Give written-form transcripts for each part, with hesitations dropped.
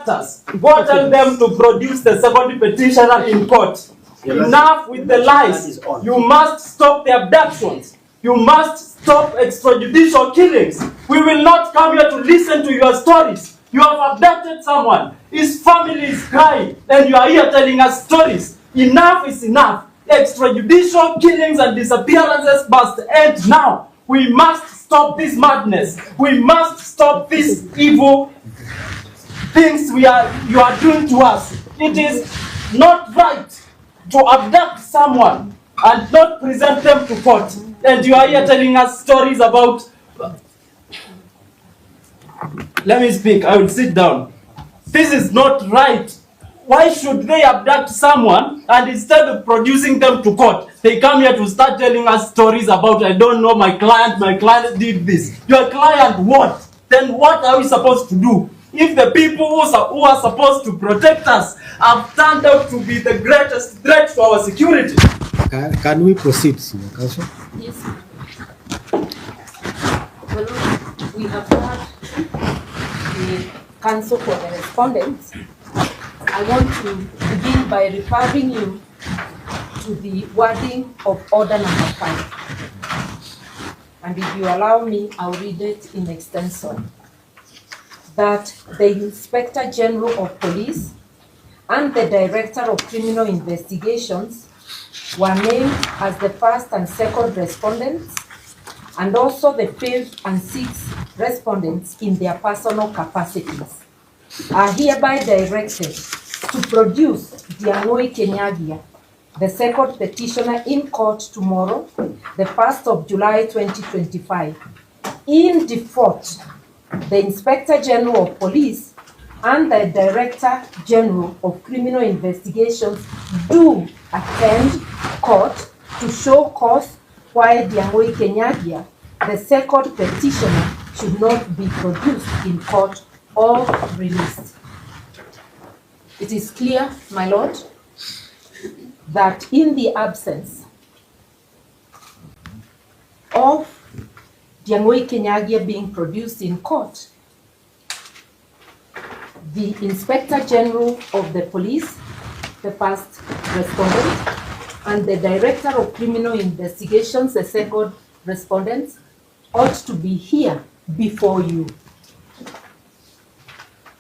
Go tell them to produce the second petitioner in court. Enough with the lies. You must stop the abductions. You must stop extrajudicial killings. We will not come here to listen to your stories. You have abducted someone. His family is crying, and you are here telling us stories. Enough is enough. Extrajudicial killings and disappearances must end now. We must stop this madness. We must stop these evil things you are doing to us. It is not right to abduct someone and not present them to court. And you are here telling us stories about... Let me speak. I will sit down. This is not right. Why should they abduct someone and instead of producing them to court, they come here to start telling us stories about, I don't know, my client did this. Your client what? Then what are we supposed to do? If the people who are supposed to protect us have turned out to be the greatest threat to our security. Can we proceed, Senior Counsel? Yes. Well, we have heard the counsel for the respondents. I want to begin by referring you to the wording of order number 5. And if you allow me, I'll read it in extenso. That the Inspector General of Police and the Director of Criminal Investigations were named as the first and second respondents, and also the fifth and sixth respondents in their personal capacities, are hereby directed to produce Diang'ui Kenyagia, the second petitioner, in court tomorrow, the 1st of July 2025. In default, the Inspector General of Police and the Director General of Criminal Investigations do attend court to show cause why Diang'ui Kenyagia, the second petitioner, should not be produced in court or released. It is clear, my Lord, that in the absence of Diang'ui Kenyagia being produced in court, the Inspector General of the Police, the first respondent, and the Director of Criminal Investigations, the second respondent, ought to be here before you.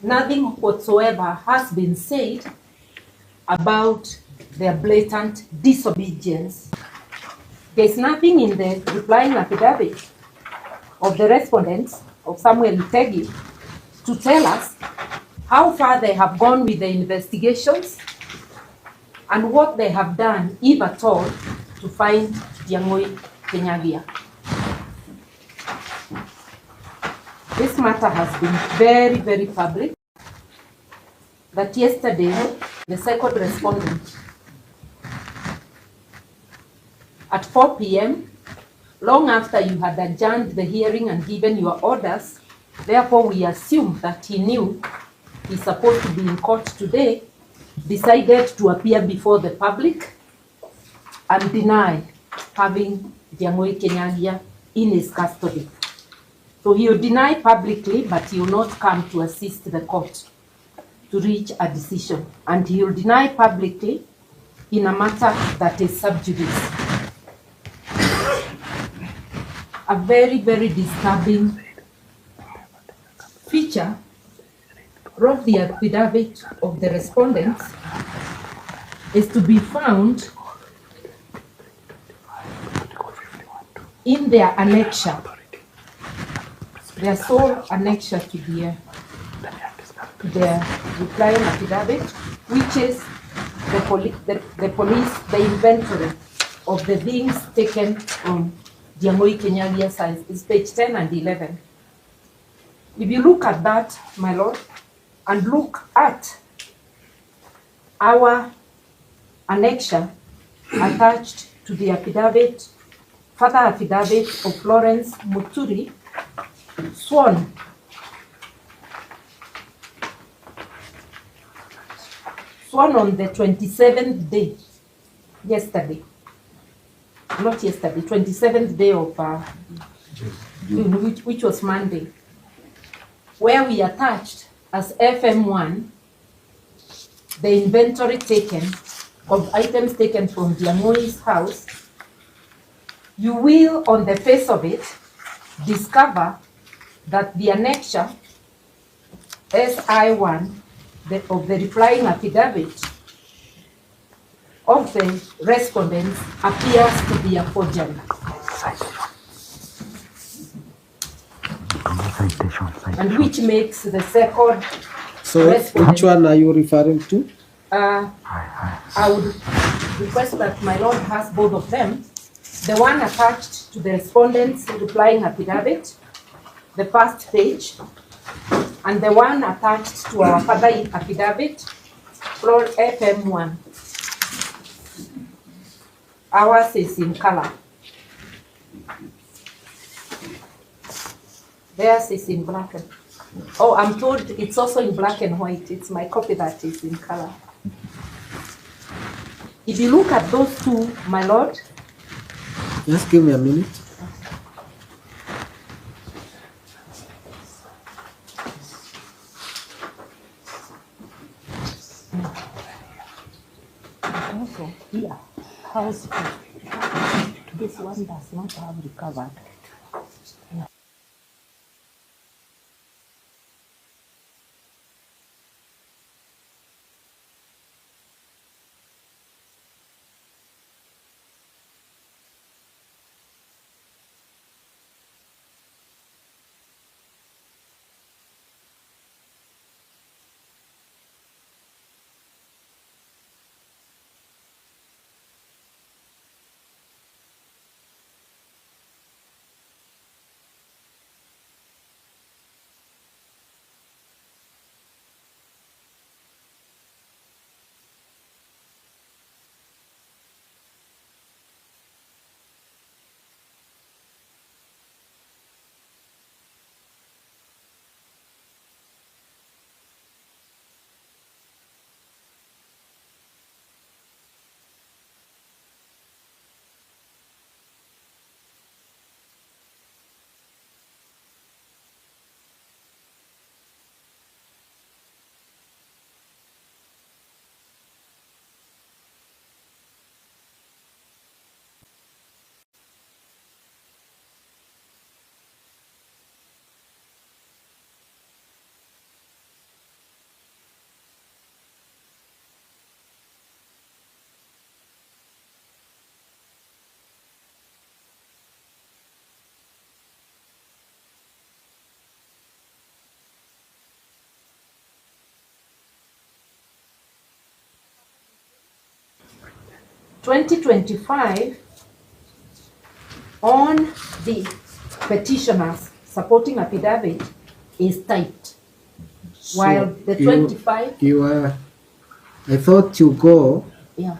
Nothing whatsoever has been said about their blatant disobedience. There's nothing in the replying affidavit of the respondents of Samuel Itegi to tell us how far they have gone with the investigations and what they have done, if at all, to find Diang'ui Kenyagia. This matter has been very, very public. That yesterday, the second respondent, at 4 p.m., long after you had adjourned the hearing and given your orders, therefore we assume that he knew he's supposed to be in court today, decided to appear before the public and deny having Diang'ui Kenyagia in his custody. So he will deny publicly, but he will not come to assist the court to reach a decision. And he will deny publicly in a matter that is sub judice. A very, very disturbing feature of the affidavit of the respondents is to be found in their annexure, their sole annexure to their replying affidavit, which is the inventory of the things taken from Diang'ui Kenyagia's side. It's page 10 and 11. If you look at that, my Lord, and look at our annexure attached to the affidavit, further affidavit of Florence Muturi, sworn on the 27th day, yesterday, not yesterday, 27th day of June, which was Monday, where we attached as FM1 the inventory taken of items taken from Diamoi's house, you will, on the face of it, discover that the annexure SI1 of the replying affidavit of the respondents appears to be a forgery. And which makes the second So which one are you referring to? I would request that my lord has both of them. The one attached to the respondent's replying affidavit, the first page, and the one attached to our further affidavit, for FM1. Ours is in color. Theirs is in black and oh, I'm told it's also in black and white. It's my copy that is in color. If you look at those two, my lord. Just give me a minute. Also, here, house. This one does not have recovered. Yeah. (2025) on the petitioner's supporting affidavit is typed, while the 25. I thought you go Yeah.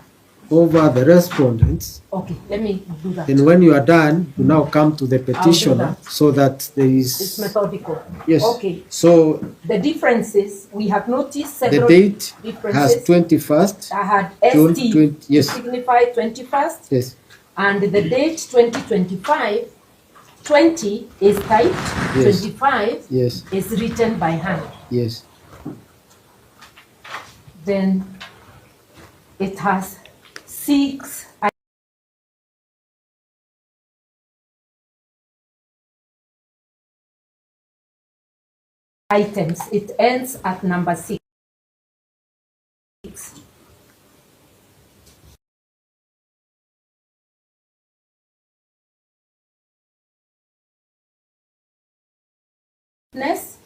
over the respondents, Okay, let me do that. and when you are done, you now come to the petitioner that. so that there It's is. methodical. Yes. Okay. So The differences, we have noticed the several date differences. has 21st. I had June ST 20, yes. signify 21st, Yes. and the date 2025, 20 is typed, Yes. 25 Yes. is written by hand. Yes. Then it has 6 items. It ends at number 6. Witness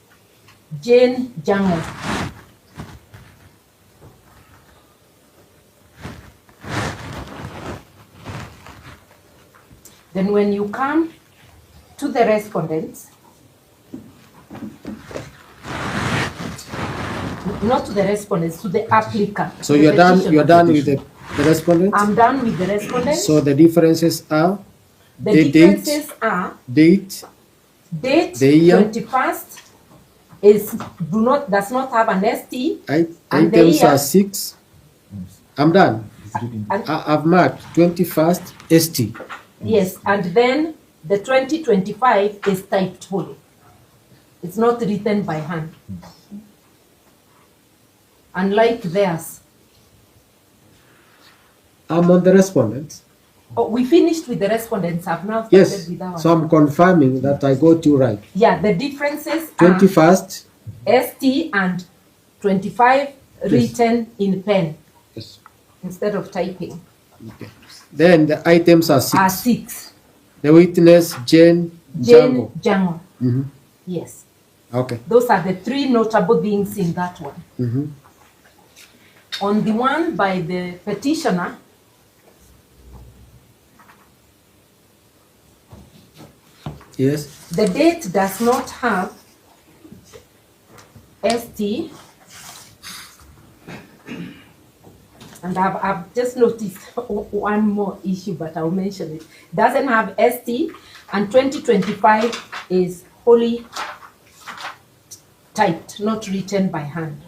Jane Jango. Then when you come to the respondents, not to the respondents, to the applicant. So the you're done. petitioner. You're done with the respondents. I'm done with the respondents. So the differences are The differences are date, date the year. 21st does not have an ST. And the items year. are 6. I'm done. And, I've marked 21st ST. yes, and then the 2025 is typed whole. It's not written by hand. unlike theirs. I'm on the respondents. Oh, we finished with the respondents. I've now started Yes, with ours. so I'm confirming that I got you right. Yeah, the differences are 21st. ST and 25 written in pen Yes. instead of typing. Okay. Then the items are 6. Are 6. The witness, Jane Jane Jango. Jango. Mhm. Yes. Okay. Those are the 3 notable things in that one. Mhm. On the one by the petitioner, Yes. the date does not have ST, and I've just noticed one more issue, but I'll mention it. Doesn't have ST, and 2025 is wholly typed, not written by hand.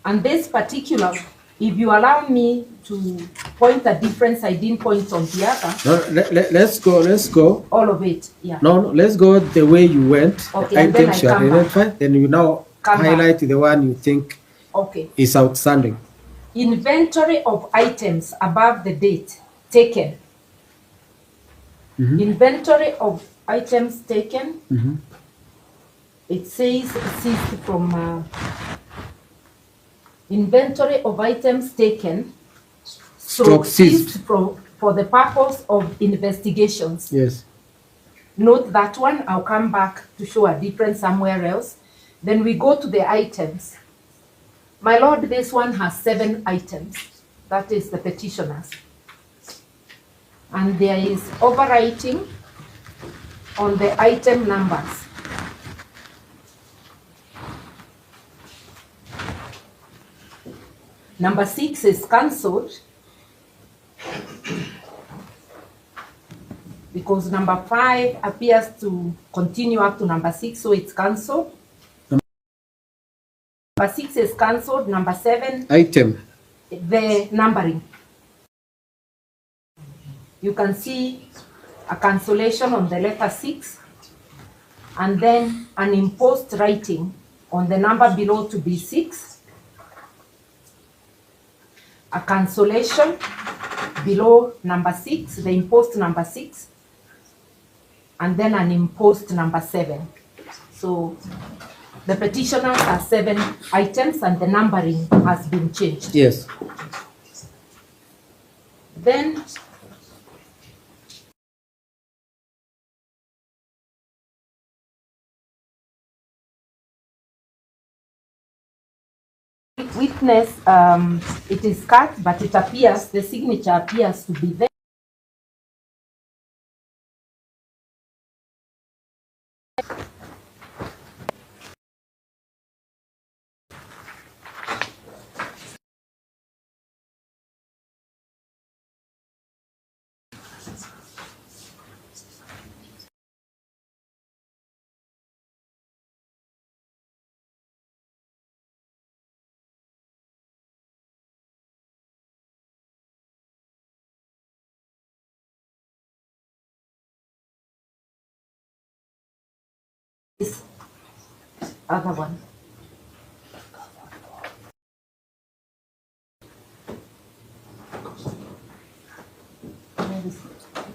And this particular, if you allow me to point a difference I didn't point on the other, No, let's go. all of it, yeah. No, let's go the way you went. Okay, The and then items I you come back. identified. Then you now Come highlight the one you think Okay. is outstanding. Inventory of items above the date taken. Mhm. Inventory of items taken. Mhm. It says ceased from inventory of items taken. Stroke ceased. For the purpose of investigations. Yes. Note that one. I'll come back to show a difference somewhere else. Then we go to the items. My lord, this one has 7 items. That is the petitioners. And there is overwriting on the item numbers. Number 6 is cancelled because number 5 appears to continue up to number 6, so it's cancelled. Number 6 is cancelled. Number 7, Item. the numbering. You can see a cancellation on the letter 6 and then an imposed writing on the number below to be 6. A cancellation below number 6, the imposed number 6, and then an imposed number 7. So the petitioners are 7 items and the numbering has been changed. Yes. Then witness, it is cut, but it appears, the signature appears to be there. This other one. Where is it?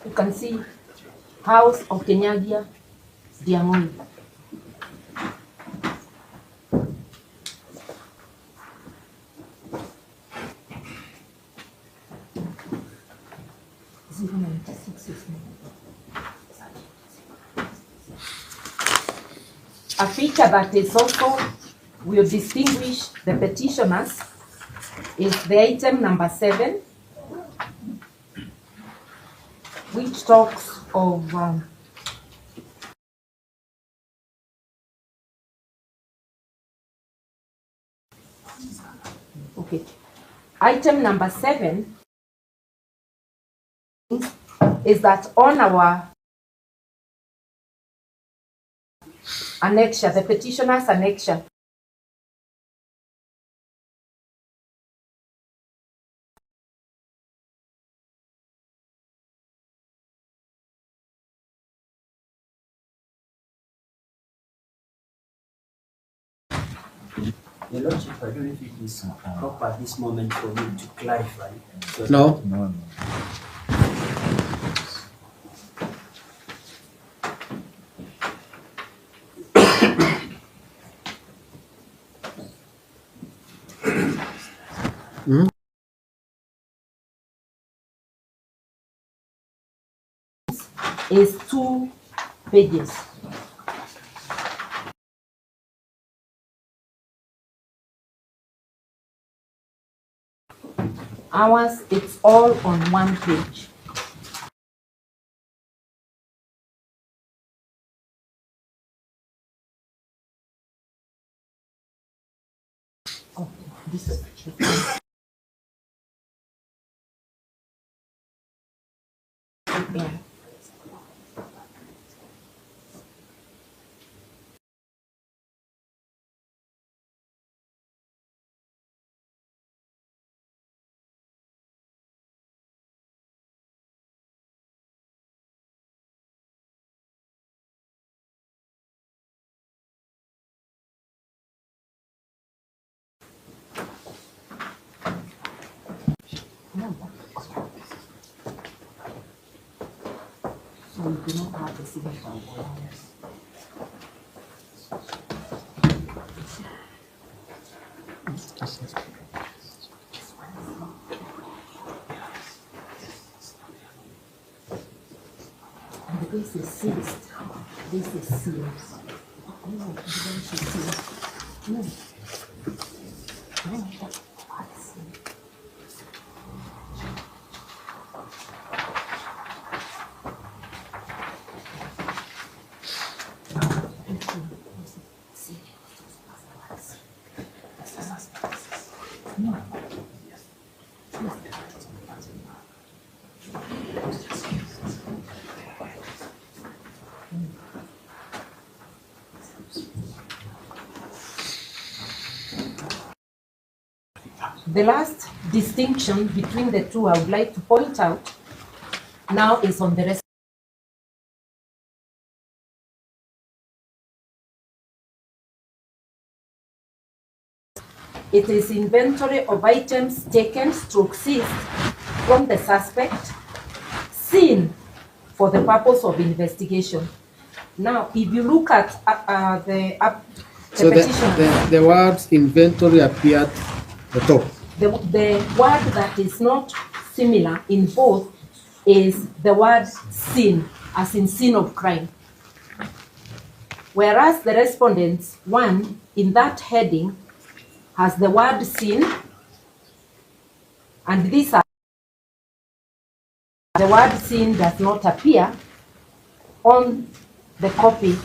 You can see House of Kenyagia Diamond. A feature that is also will distinguish the petitioners is the item number 7, which talks of Okay. Item number 7 is that on our annexure, the petitioner's annexure, Your Lordship, I don't know if it is proper at this moment for me to clarify. So No. No. is 2 pages. Ours, it's all on 1 page. Okay, this is yeah. So we do not have the signature of lawyers. And this is sealed. This is sealed. No, this is sealed. No. No, that's sealed. The last distinction between the two I would like to point out now is on the rest. It is inventory of items taken stroke seized from the suspect, seen for the purpose of investigation. Now, if you look at the So petition, the words inventory appear at the top. the word that is not similar in both is the word sin, as in sin of crime. Whereas the respondents, one, in that heading, has the word sin, and these are the word sin does not appear on the copy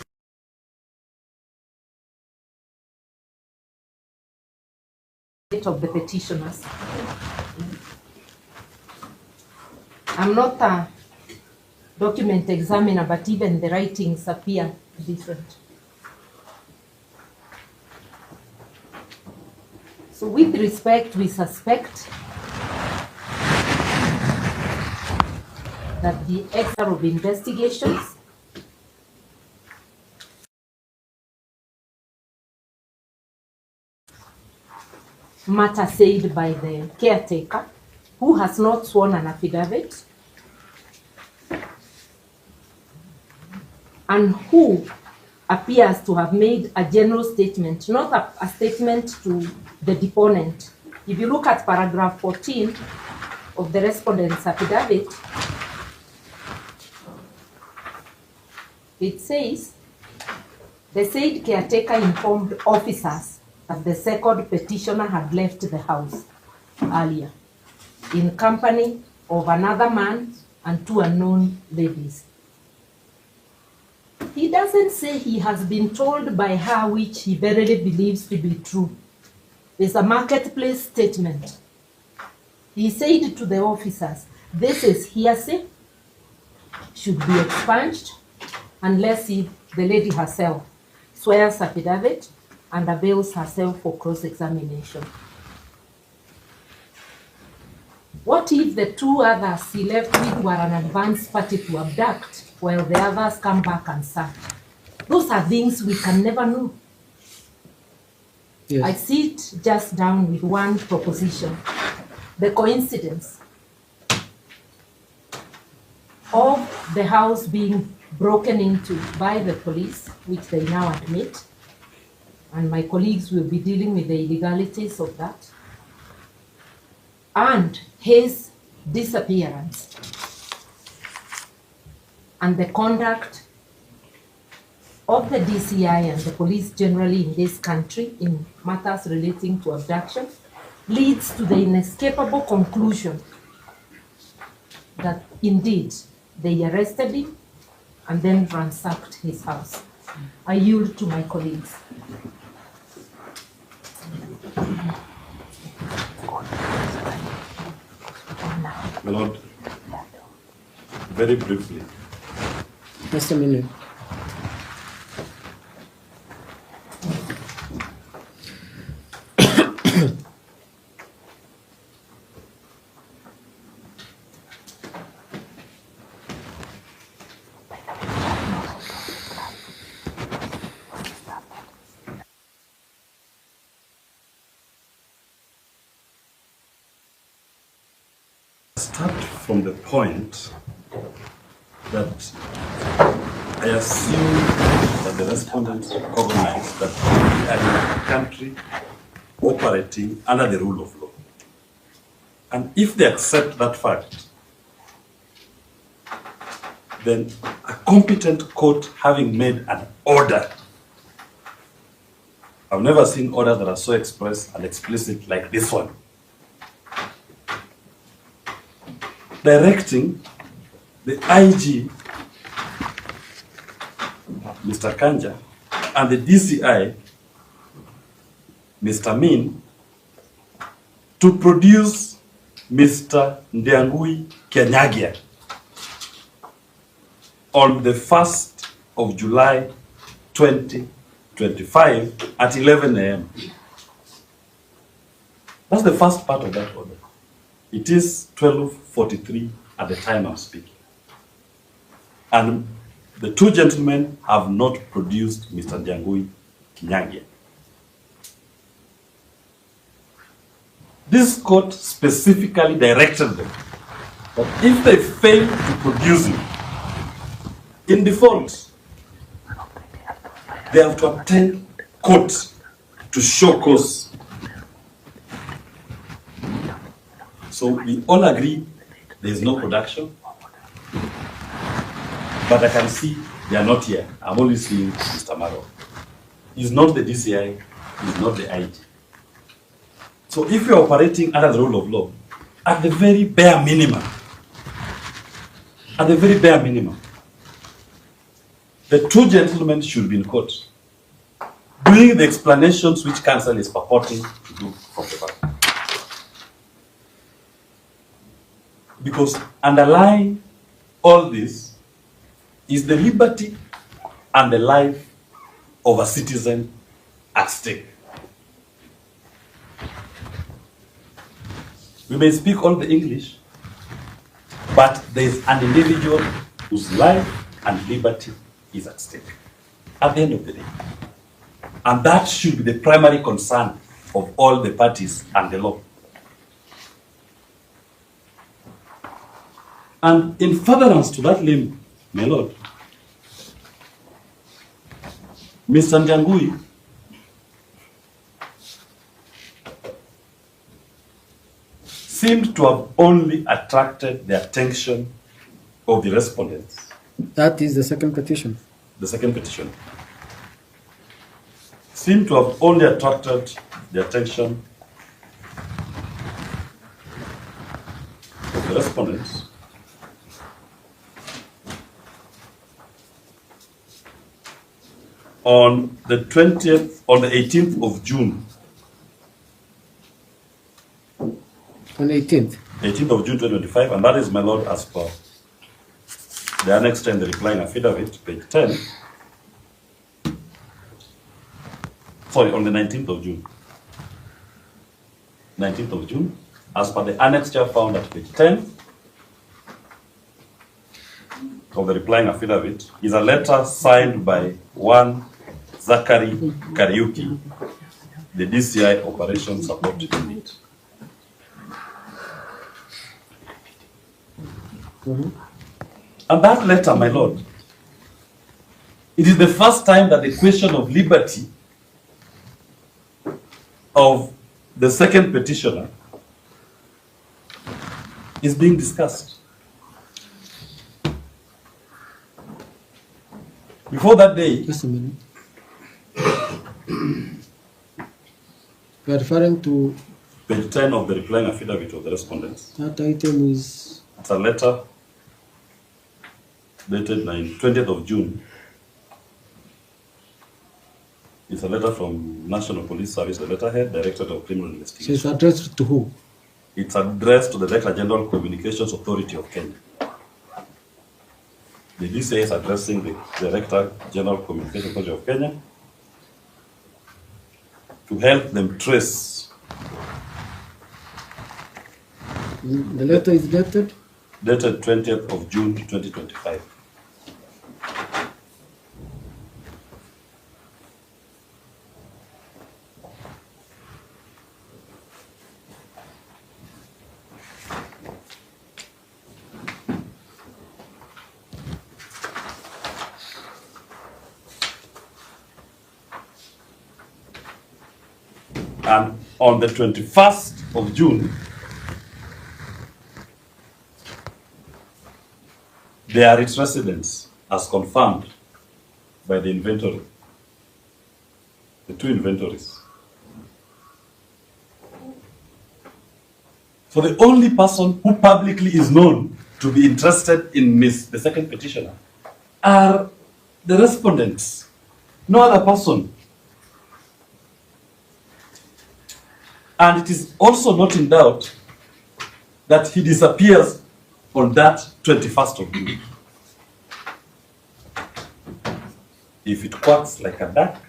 of the petitioners. I'm not a document examiner, but even the writings appear different. So with respect, we suspect that the Exeter of Investigations matter said by the caretaker, who has not sworn an affidavit, and who appears to have made a general statement, not a statement to the deponent. If you look at paragraph 14 of the respondent's affidavit, it says, the said caretaker informed officers that the second petitioner had left the house earlier in company of another man and 2 unknown ladies. He doesn't say he has been told by her, which he verily believes to be true, There's a marketplace statement. He said to the officers, this is hearsay, should be expunged unless the lady herself swears affidavit and avails herself for cross-examination. What if the two others he left with were an advanced party to abduct while the others come back and serve? Those are things we can never know. Yes. I sit just down with one proposition. The coincidence of the house being broken into by the police, which they now admit, and my colleagues will be dealing with the illegalities of that, and his disappearance, and the conduct of the DCI and the police generally in this country in matters relating to abduction, leads to the inescapable conclusion that indeed they arrested him and then ransacked his house. I yield to my colleagues. My Lord, very briefly. Just a minute. Start from the point that I assume that the respondents recognize that we are in a country operating under the rule of law. And if they accept that fact, then a competent court having made an order, I've never seen orders that are so express and explicit like this one, directing the IG, Mr. Kanja, and the DCI, Mr. Min, to produce Mr. Ndiangui Kenyagia on the 1st of July 2025 at 11 a.m. That's the first part of that order. It is 12:43 at the time I'm speaking. And the two gentlemen have not produced Mr. Ndiangui Kenyagia. This court specifically directed them that if they fail to produce him, in default, they have to obtain court to show cause. So we all agree there is no production, but I can see they are not here. I'm only seeing Mr. Maro. He's not the DCI, he's not the IG. So if you're operating under the rule of law, at the very bare minimum, the two gentlemen should be in court, doing the explanations which counsel is purporting to do from the back. Because underlying all this is the liberty and the life of a citizen at stake. We may speak all the English, but there is an individual whose life and liberty is at stake at the end of the day. And that should be the primary concern of all the parties and the law. And in furtherance to that limb, my Lord, Mr. Ndiangui seemed to have only attracted the attention of the respondents. That is the second petition. The second petition seemed to have only attracted the attention of the respondents on the 18th of June On 18th. 18th of June 2025, and that is, my lord, as per the annexed and the replying affidavit, page 10. Sorry, on the 19th of June. 19th of June, as per the annexure found at page 10 of the replying affidavit, is a letter signed by one Zachary Kariuki, the DCI Operations Support Unit. And that letter, my lord, it is the first time that the question of liberty of the second petitioner is being discussed. Before that day, Just a minute. We are referring to page 10 of the replying affidavit of the respondents. that item is It's a letter dated 20th of June. It's a letter from National Police Service, the letterhead, Directorate of Criminal so it's Investigation. addressed to who? It's addressed to the Director General Communications Authority of Kenya. The DCI is addressing the Director General Communications Authority of Kenya to help them trace. The letter is dated. Dated 20th of June 2025. And on the 21st of June, they are its residents, as confirmed by the inventory, the two inventories. So the only person who publicly is known to be interested in the second petitioner are the respondents, no other person. And it is also not in doubt that he disappears on that 21st of June. If it quacks like a duck,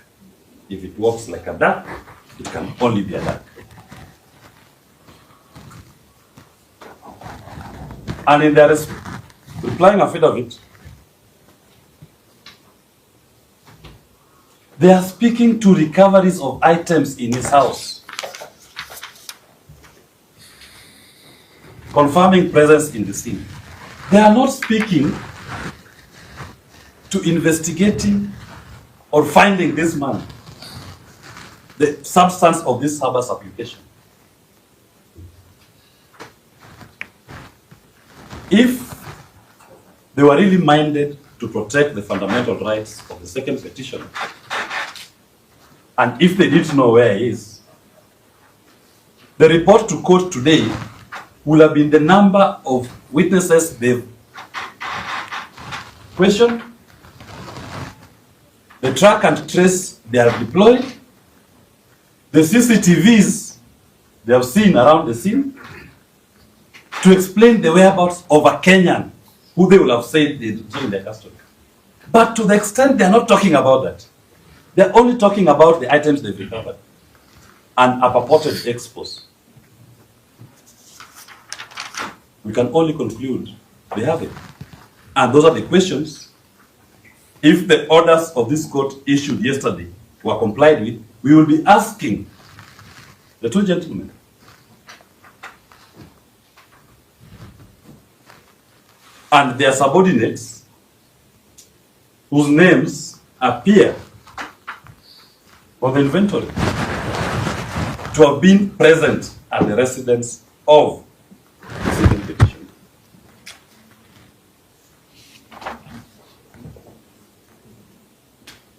if it walks like a duck, it can only be a duck. And in their replying affidavit, they are speaking to recoveries of items in his house, confirming presence in the scene. They are not speaking to investigating or finding this man, the substance of this habeas application. If they were really minded to protect the fundamental rights of the second petitioner, and if they didn't know where he is, the report to court today will have been the number of witnesses they've questioned, the track and trace they have deployed, the CCTVs they have seen around the scene, to explain the whereabouts of a Kenyan who they will have said they retain in their custody. But to the extent they are not talking about that, they're only talking about the items they've recovered and a purported expose. We can only conclude they have it. And those are the questions. If the orders of this court issued yesterday were complied with, we will be asking the two gentlemen and their subordinates whose names appear on the inventory to have been present at the residence of the second petition.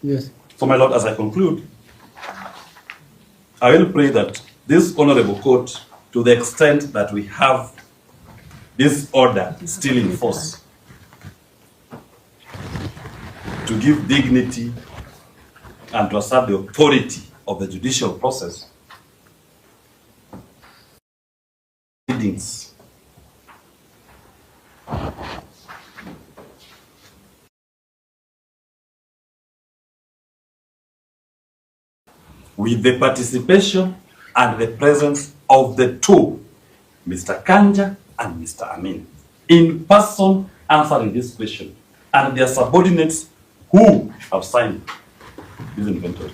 Yes. So, my Lord, as I conclude, I will pray that this honorable court, to the extent that we have this order still in force, to give dignity and to assert the authority of the judicial process, findings with the participation and the presence of the two, Mr. Kanja and Mr. Amin, in person answering this question, and their subordinates who have signed this inventory.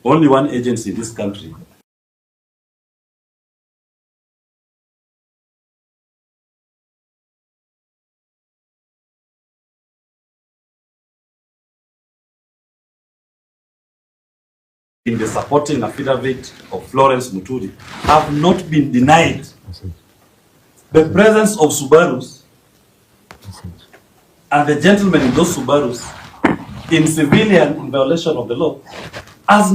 Only one agency in this country in the supporting affidavit of Florence Muturi have not been denied the presence of Subarus and the gentlemen in those Subarus in civilian in violation of the law as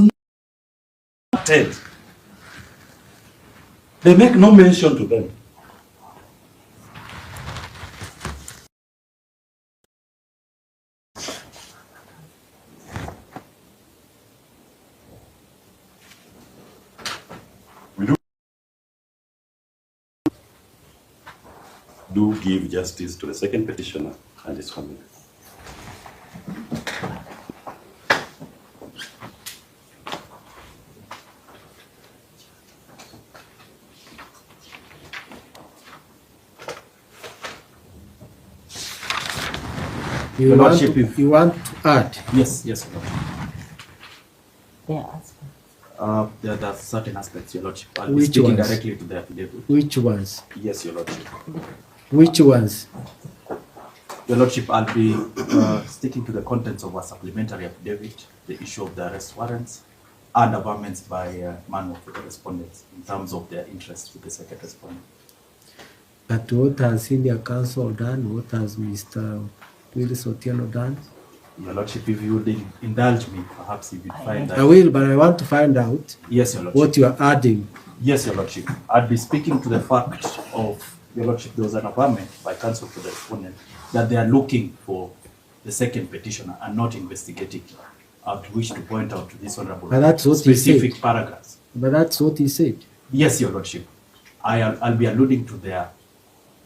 noted. They make no mention to them. Do give justice to the second petitioner and his family. You want to add? Yes, yes, Your Lordship. Yeah. There are certain aspects, Your Lordship. I'll be Which speaking ones? directly to the affidavit. Which ones? Yes, Your Lordship. Which ones? Your Lordship, I'll be sticking to the contents of a supplementary affidavit, the issue of the arrest warrants, and amendments by man of the respondents in terms of their interest with the second respondent. But what has senior counsel done? What has Mr. Willis Otieno done? Your Lordship, if you would indulge me, perhaps you would find that. I will, but I want to find out Yes, Your Lordship. what you are adding. Yes, Your Lordship. I'd be speaking to the fact of, Your Lordship, there was an amendment by counsel to the respondent that they are looking for the second petitioner and not investigating. I would wish to point out to this honorable But that's what he specific said. paragraphs. But that's what he said. Yes, Your Lordship. I'll be alluding to their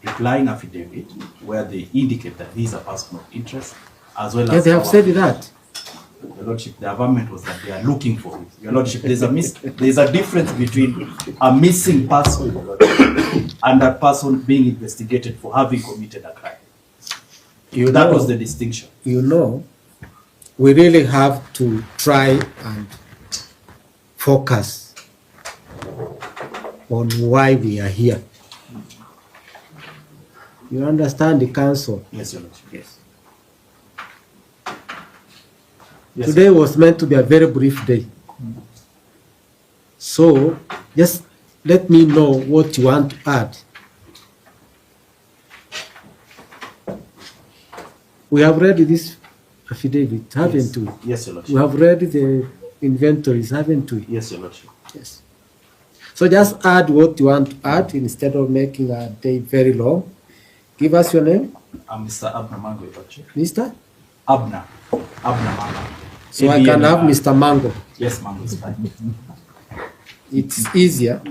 replying affidavit where they indicate that these are person of interest as well Yeah, as. they have our- said that. Your Lordship, the amendment was that they are looking for it. Your Lordship, there's a difference between a missing person, Your Lordship, and that person being investigated for having committed a crime. That was the distinction. You know, we really have to try and focus on why we are here. You understand the council? Yes, Your Lordship. Yes. Today was meant to be a very brief day. So just let me know what you want to add. We have read this affidavit, haven't we? Yes, Your We Lordship. have read the inventories, haven't we? Yes, Your Lordship. Yes. So just add what you want to add instead of making a day very long. Give us your name, I'm Mr. Abner Mango, Your Lordship. Mr. Abner Mango. So I can have ABNR. Mr. Mango. Yes, Mango is fine. It's easier.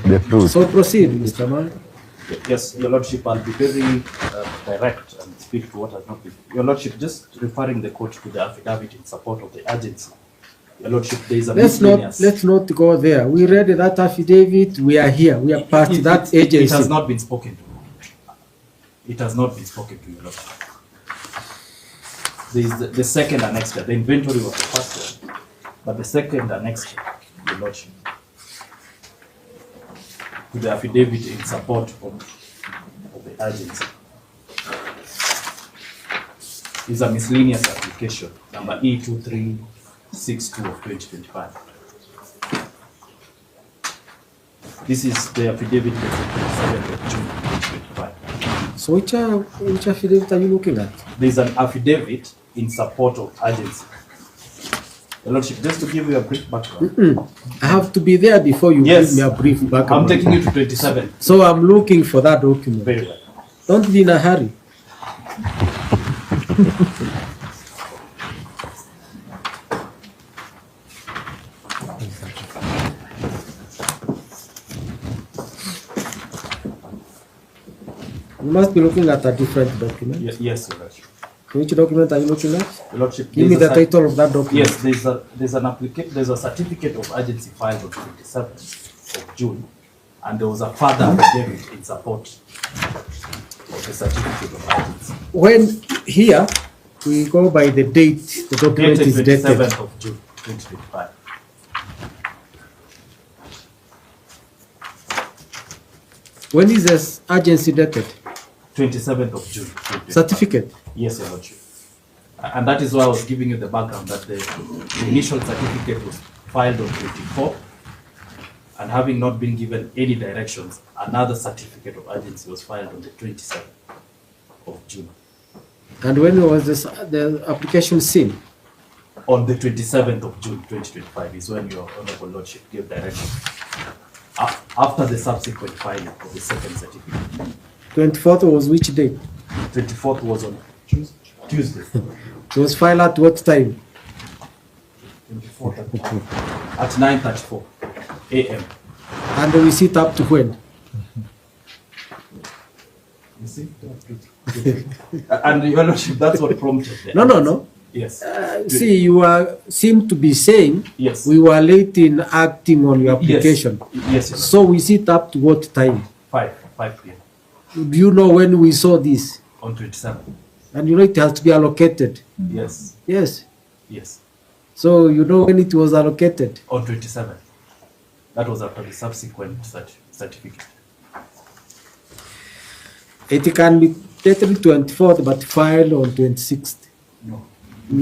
The truth. So proceed, Mr. Mango. Yes, Your Lordship, I'll be very direct and speak to what has not been. Your Lordship, just referring the court to the affidavit in support of the agency. Your Lordship, there is a miscellaneous. Let's not go there. We read that affidavit. We are here. We are part of that agency. It has not been spoken to. It has not been spoken to, Your Lordship. There is the second annexure. The inventory was the first one, but the second annexure, Your Lordship, to the affidavit in support of the agency, is a miscellaneous application, number E2362 of 2025. This is the affidavit dated 27th of June 2025. So which affidavit are you looking at? There is an affidavit in support of agency. Your Lordship, just to give you a brief background. I have to be there before you Yes. give me a brief background. I'm taking you to 27. So I'm looking for that document. Very well. Don't be in a hurry. You must be looking at a different document. Yes, Your Lordship. Which document are you looking at? Your Lordship, Give me there's the a title of that document. Yes, there's a certificate of urgency filed on 27th of June, and there was a further affidavit in support of the certificate of urgency. When here, we go by the date, the document is dated. 27th of June, 2025. When is this urgency dated? 27th of June. 2025. Certificate? Yes, Your Lordship. And that is why I was giving you the background that the initial certificate was filed on 24, and having not been given any directions, another certificate of urgency was filed on the 27th of June. And when was this, the application seen? On the 27th of June 2025 is when Your Honorable Lordship gave direction after the subsequent filing of the second certificate. 24th was which date? 24th was on Tuesday. It was filed at what time? 24th at 9:34 a.m. And we sit up to when? You see? And Your Lordship, that's what prompted that. No. Yes. See, you seem to be saying Yes. we were late in acting on your application. Yes. Yes. So we sit up to what time? 5 p.m. Do you know when we saw this? on 27th. And you know it has to be allocated. Yes. Yes. Yes. So you know when it was allocated? On 27th. That was after the subsequent certificate. It can be dated 24th but filed on 26th. No.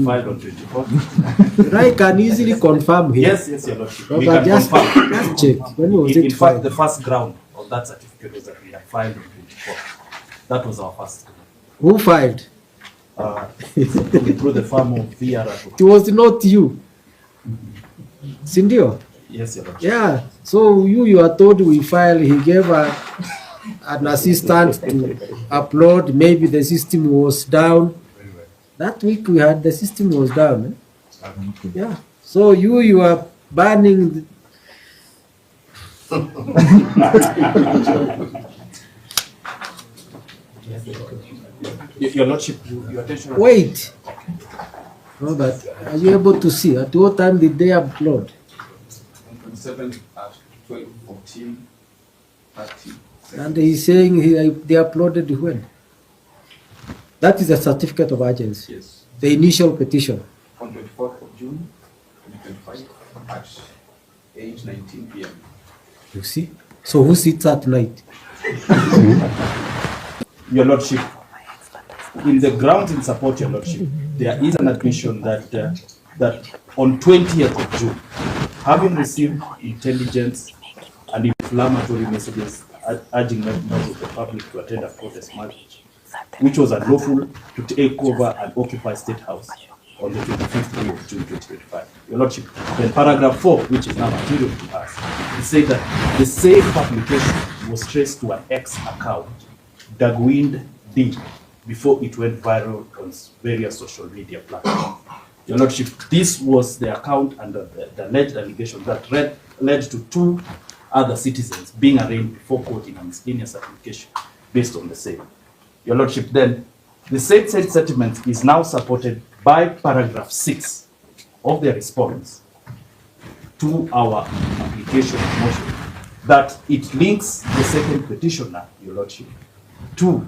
Filed on 24th. I can easily confirm here. Yes, Your Lordship. No, We but can just confirm. check. When was In it fact, filed? the first ground of that certificate was that we had filed on 24th. That was our first ground. Who filed? Through the firm of VR. It was not you. Sindio? Yes, Your Lordship. Yeah. So you are told we file. He gave an assistant to upload. Maybe the system was down. That week we had the system was down. Eh? Yeah. So you are banning. Your Lordship, your attention. Wait. No, but are you able to see at what time did they upload? 27 at 12:14, 30. And he's saying they uploaded when? That is a certificate of urgency. Yes. The initial petition. On 24th of June, 2025 at 8:19 p.m. You see? So who sits at night? Your Lordship, in the grounds in support, Your Lordship, there is an admission that that on 20th of June, having received intelligence and inflammatory messages urging members of the public to attend a protest march, which was unlawful to take over and occupy State House on the 25th day of June 2025. Your Lordship, then paragraph 4, which is now material to us, it said that the same publication was traced to an X account, Dagwind D, before it went viral on various social media platforms. Your Lordship, this was the account under the alleged allegation that led to 2 other citizens being arraigned before court in a miscellaneous application based on the same. Your Lordship, then, the said settlement is now supported by paragraph 6 of the response to our application of motion, that it links the second petitioner, Your Lordship, to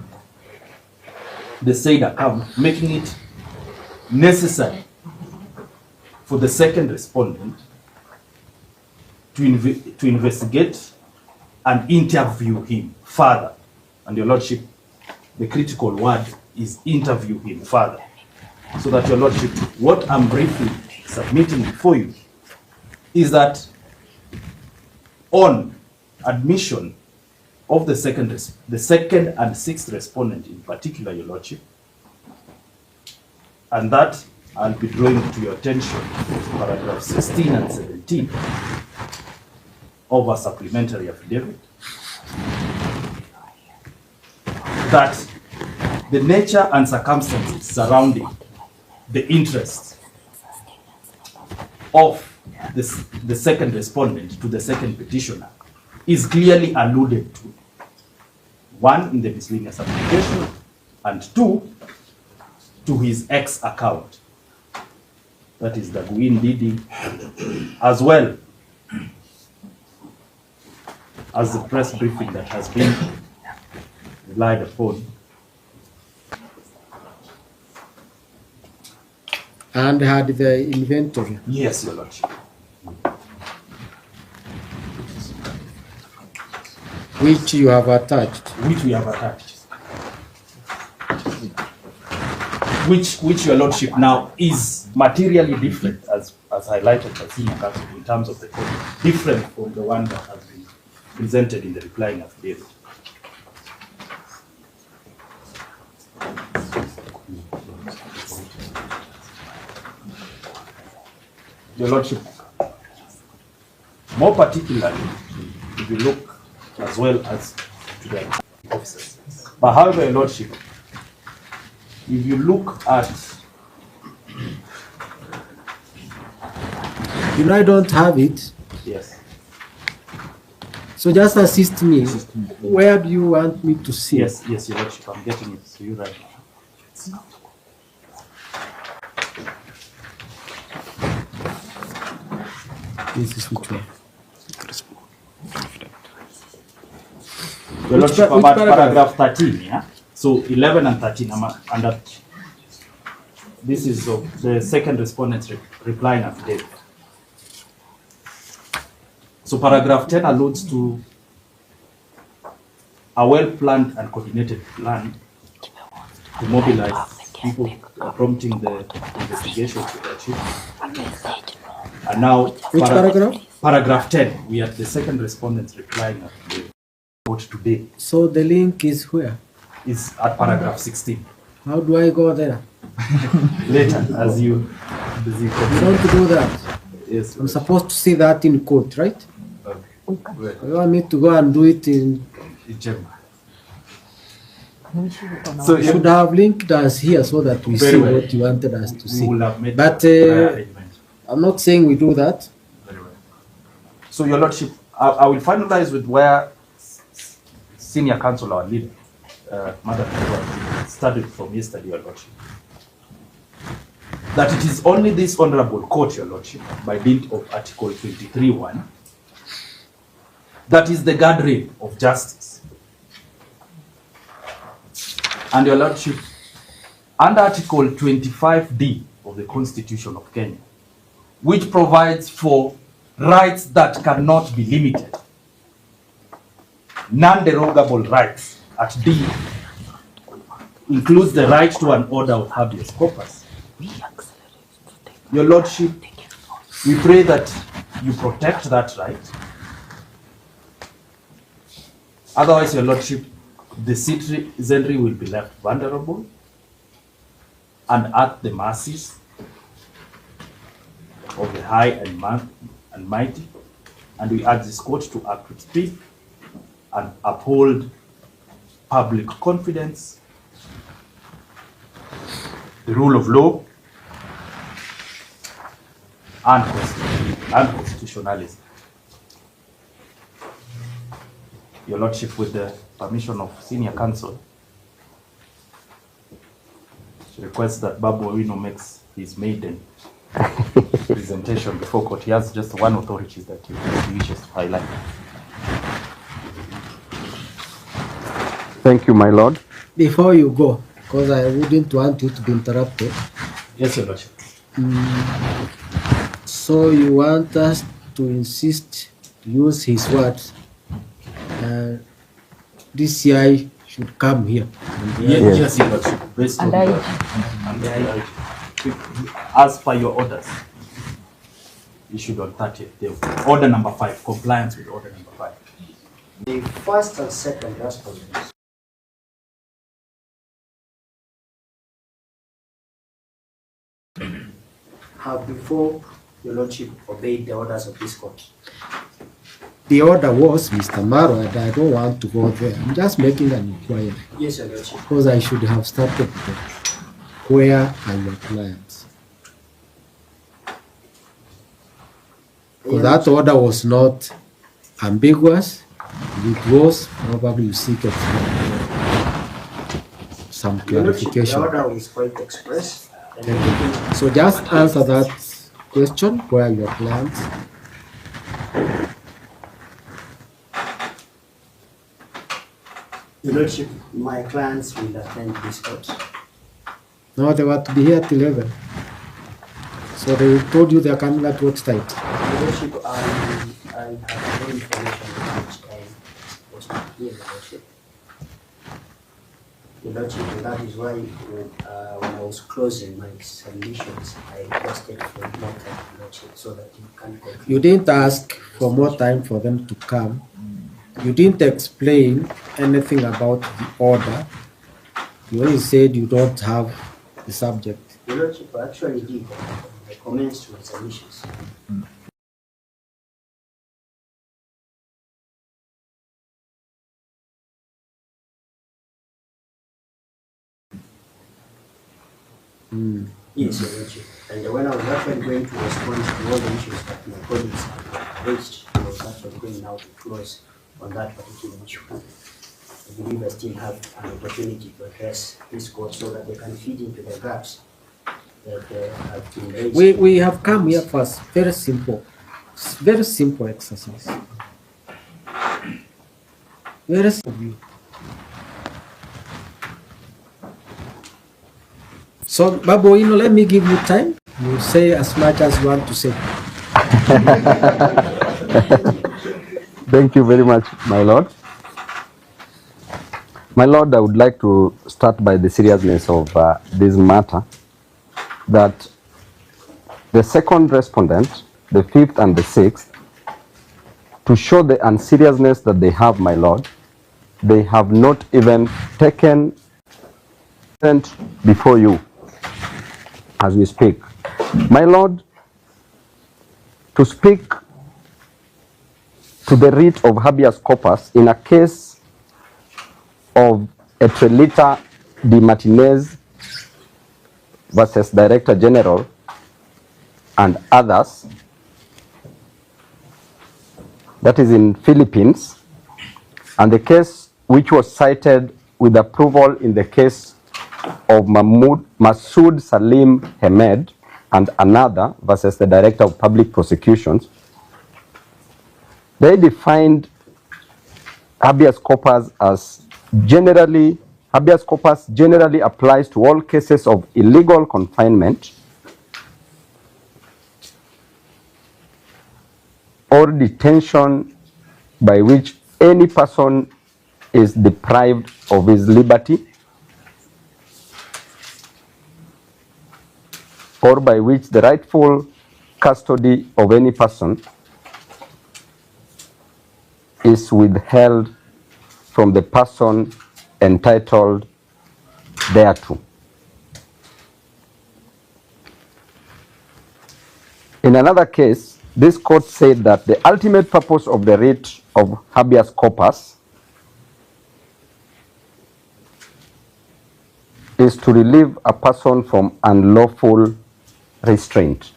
the said account, making it necessary for the second respondent to investigate and interview him further. And Your Lordship, the critical word is interview him further. So that, Your Lordship, what I'm briefly submitting before you is that on admission of the second and sixth respondent in particular, Your Lordship, and that I'll be drawing to your attention paragraph 16 and 17 of a supplementary affidavit, that the nature and circumstances surrounding the interests of the second respondent to the second petitioner is clearly alluded to one, in the miscellaneous application, and two, to his ex account. That is the Gwin Didi, as well as the press briefing that has been relied upon. And had the inventory. Yes, Your Lordship. Which you have attached. Which we have attached. Which Your Lordship now is materially different, as highlighted by Senior Counsel, in terms of the code, different from the one that has been presented in the replying affidavit. Your Lordship, more particularly, if you look as well as to the officers. But however, Your Lordship, if you look at... You know, I don't have it. Yes. So just assist me. Where do you want me to see? Yes, yes, Your Lordship, I'm getting it to you right now. This is which one? Your Lordship, which about paragraph? paragraph 13, yeah? So 11 and 13, under, this is the second respondent's replying affidavit. So paragraph 10 alludes to a well-planned and coordinated plan to mobilize people, prompting the investigation to the achievement. And now, Which paragraph? Paragraph 10, we are the second respondent's replying affidavit. Vote today So the link is where? is at paragraph 16. How do I go there? Later, as you You don't do that. yes, I'm supposed to see that in court, right? okay. You want me to go and do it in... In chamber. So you should have linked us here so that we Very see well. what you wanted us to We see. will have made But prior arrangement. I'm not saying we do that. Very well. So, Your Lordship, I will finalize with where Senior Counsel, our leader, Madam Edward, started from yesterday, Your Lordship. That it is only this honorable court, Your Lordship, by dint of Article 23(1), that is the guardrail of justice. And Your Lordship, under Article 25D of the Constitution of Kenya, which provides for rights that cannot be limited, non-derogable rights at D, includes the right to an order of habeas corpus. Your Lordship, we pray that you protect that right. Otherwise, Your Lordship, the citizenry will be left vulnerable and at the mercies of the high and mighty, and we urge this court to act with speed and uphold public confidence, the rule of law, and constitutionalism. Your Lordship, with the permission of Senior Counsel, she requests that Babu Owino makes his maiden presentation before court. He has just one authority that he wishes to highlight. Thank you, my lord. Before you go, because I wouldn't want you to be interrupted. Yes, Your Lordship. So you want us to insist, use his words, DCI should come here. Yes, Your Lordship. Based on And the as per your orders issued on 30th, order number 5, compliance with order number 5. The first and second respondents have before your lordship obeyed the orders of this court. The order was, Mr. Maro, and I don't want to go there. I'm just making an inquiry. Yes, your lordship. Because I should have started with them. Where are your clients? Because that order was not ambiguous. It was probably secret. some Your Lordship, the clarification. order is quite express. So just answer that question, where your clients? Your Lordship, my clients will attend this court. No, they were to be here at 11. So they told you they're coming at what time? Your Lordship, I have no information about which time was to be here, Your Lordship. Your Lordship, and that is why when I was closing my submissions, I requested for more time, Your Lordship, so that you can conclude. You didn't ask for more time for them to come. You didn't explain anything about the order. You only said you don't have the subject. Your Lordship, I actually did. I commenced my submissions. Yes, Your Lordship. And when I was actually going to respond to all the issues that my colleagues have raised, I was actually going now to close on that particular issue. I believe I still have an opportunity to address this court so that they can feed into the gaps that have been raised. We have come here for a very simple exercise. Very simple. So, Babu, let me give you time. You say as much as you want to say. Thank you very much, my Lord. My Lord, I would like to start by the seriousness of this matter, that the second respondent, the fifth and the sixth, to show the unseriousness that they have, my Lord, they have not even taken before you as we speak. My Lord, to speak to the writ of habeas corpus in a case of Etrelita de Martinez versus Director General and others, that is in Philippines, and the case which was cited with approval in the case of Masood Salim Hamed and another versus the Director of Public Prosecutions, they defined habeas corpus as habeas corpus generally applies to all cases of illegal confinement or detention by which any person is deprived of his liberty or by which the rightful custody of any person is withheld from the person entitled thereto. In another case, this court said that the ultimate purpose of the writ of habeas corpus is to relieve a person from unlawful restraint.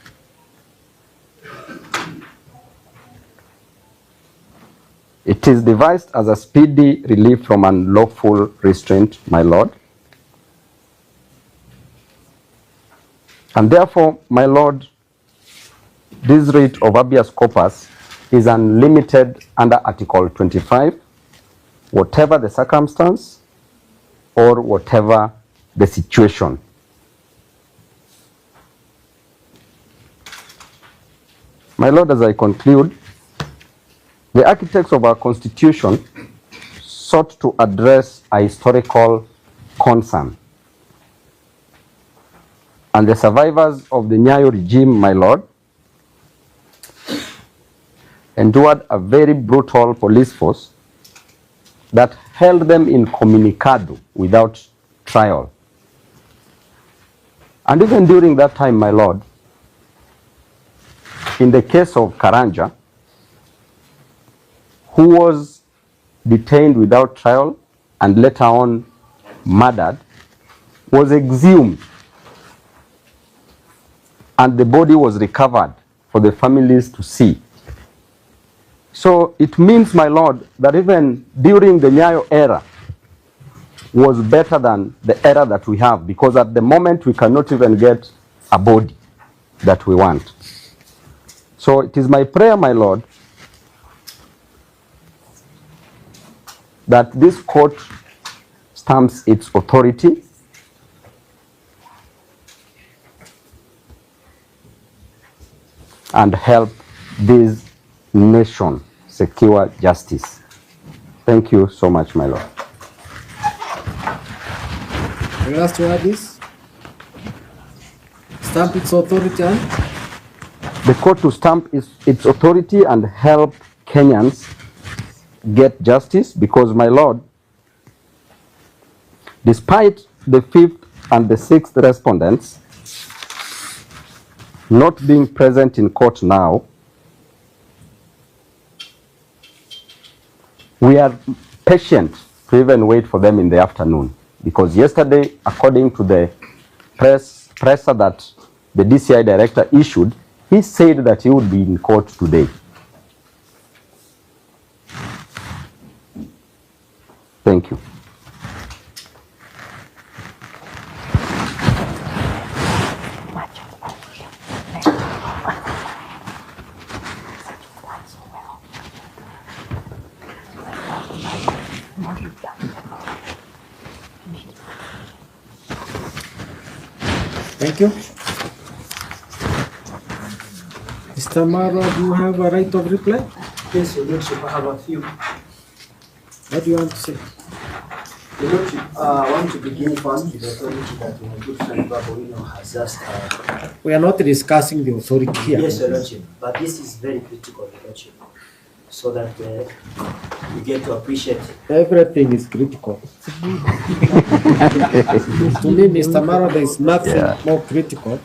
It is devised as a speedy relief from unlawful restraint, my Lord. And therefore, my Lord, this writ of habeas corpus is unlimited under Article 25, whatever the circumstance or whatever the situation. My Lord, as I conclude, the architects of our Constitution sought to address a historical concern. And the survivors of the Nyayo regime, my Lord, endured a very brutal police force that held them incommunicado without trial. And even during that time, my Lord, in the case of Karanja, who was detained without trial and later on murdered, was exhumed and the body was recovered for the families to see. So it means, my Lord, that even during the Nyayo era, was better than the error that we have, because at the moment we cannot even get a body that we want. So it is my prayer, my Lord, that this court stamps its authority and help this nation secure justice. Thank you so much, my Lord. The last word is stamp its authority and The court to stamp its authority and help Kenyans get justice, because, my Lord, despite the 5th and the 6th respondents not being present in court now, we are patient to even wait for them in the afternoon, because yesterday, according to the presser that the DCI director issued, he said that he would be in court today. Thank you. thank you. Mr. Maro, do you have a right of reply? Yes, Your Lordship, I have a few. What do you want to say? Your Lordship, I want to begin first with the authority that my good friend Babuino has just. We are not discussing the authority here. Yes, Your Lordship, but this is very critical, Your Lordship, so that we get to appreciate. Everything is critical. To me, Mr. Maro, there is nothing more critical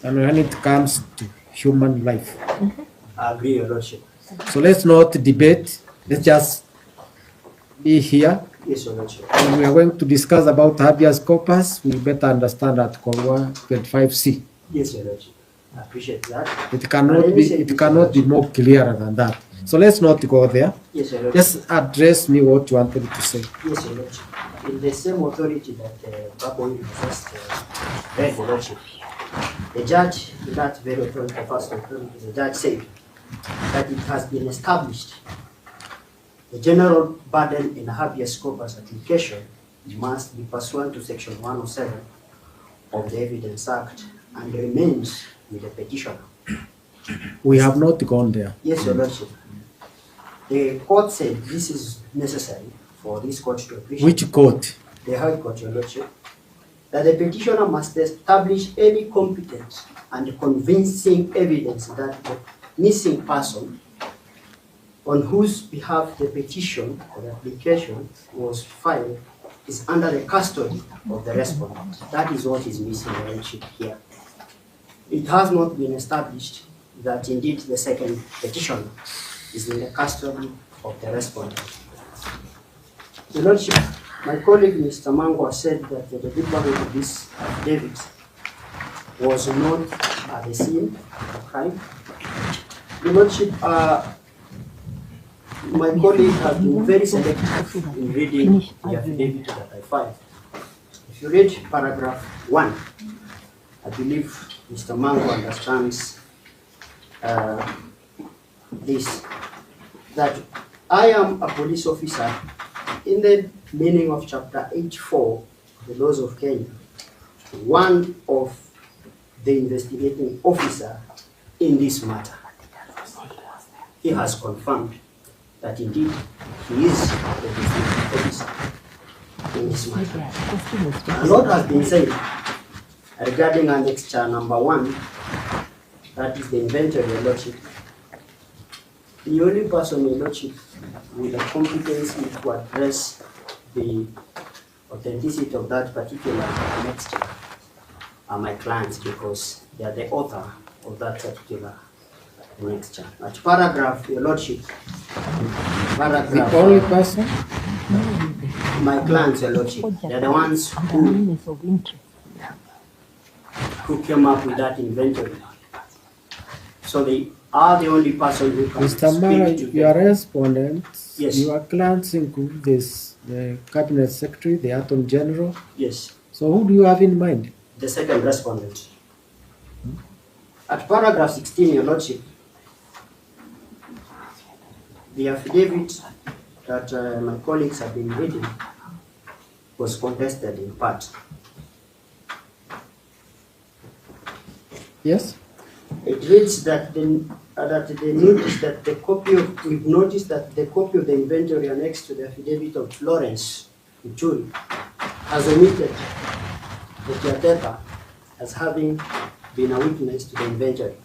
than when it comes to human life. I agree, Your Lordship. So let's not debate. Let's just be here. Yes, Your Lordship. When we are going to discuss about habeas corpus, we better understand Article 125C. Yes, Your Lordship. I appreciate that. It cannot be more clearer than that. So let's not go there. Yes, Your Lordship. Just address me what you wanted to say. Yes, Your Lordship. In the same authority that Babuino just read, Your Lordship, the judge, in that very authority, the first authority, the judge said that it has been established the general burden in habeas corpus application must be pursuant to Section 107 of the Evidence Act and remains with the petitioner. We have not gone there. Yes, Your Lordship. The court said this is necessary for this court to appreciate. Which court? The High Court, Your Lordship, that the petitioner must establish any competent and convincing evidence that the missing person on whose behalf the petition or the application was filed is under the custody of the respondent. That is what is missing, Your Lordship, here. It has not been established that indeed the second petitioner is in the custody of the respondent. Your Lordship, my colleague Mr. Mangwa said that the delivery of this affidavit was not at the scene of the crime. Your Lordship, my colleague has been very selective in reading the affidavit that I filed. If you read paragraph 1, I believe Mr. Mango understands this, that I am a police officer in the meaning of chapter 84 of the laws of Kenya, one of the investigating officer in this matter. He has confirmed that indeed he is the investigating officer in this matter. A lot has been said regarding annexure number 1, that is the inventory, Your Lordship. The only person, Your Lordship, with the competency to address the authenticity of that particular annexure are my clients, because they are the author of that particular annexure. At paragraph, Your Lordship, paragraph, The only person? my clients, Your Lordship, they are the ones who came up with that inventory. So they are the only person who can Mr. speak Mara, to your them. respondent, Yes. your clients include this the Cabinet Secretary, the Attorney General. Yes, So who do you have in mind? the second respondent. At paragraph 16, Your Lordship, the affidavit that my colleagues have been reading was contested in part. Yes? It reads that they noticed that we've noticed that the copy of the inventory annexed to the affidavit of Florence Uchuri has omitted the caretaker as having been a witness to the inventory.